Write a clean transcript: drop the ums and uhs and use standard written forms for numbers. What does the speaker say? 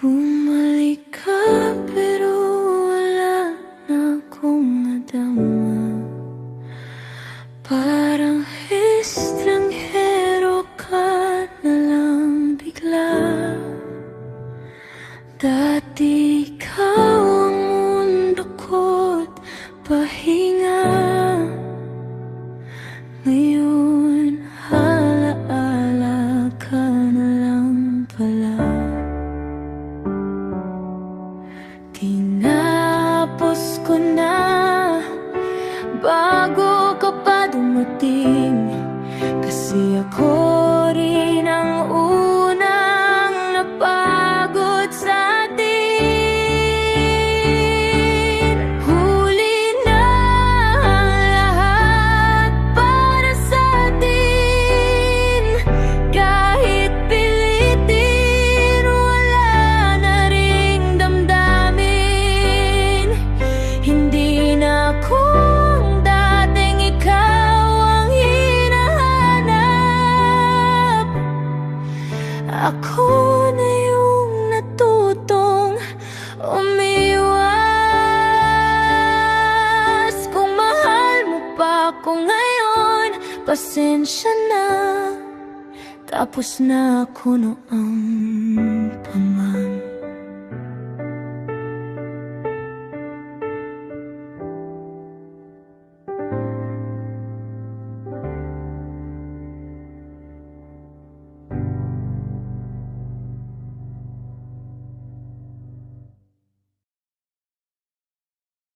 Bumalik ka pero wala na akong nadama. Parang estranghero ka na lang bigla. Dati ikaw ang mundo ko't pahinga. Ngayon alaala ka na lang pala. Tinapos ko na bago ka pa dumating, kasi ako rin ang unang napagod sa atin. Huli na ang lahat para sa atin. Kahit pilitin, wala na ring damdamin. Hindi na ako ako na yung natutong umiwas. Kung mahal mo pa ako ngayon, pasensya na. Tapos na ako noon pa man.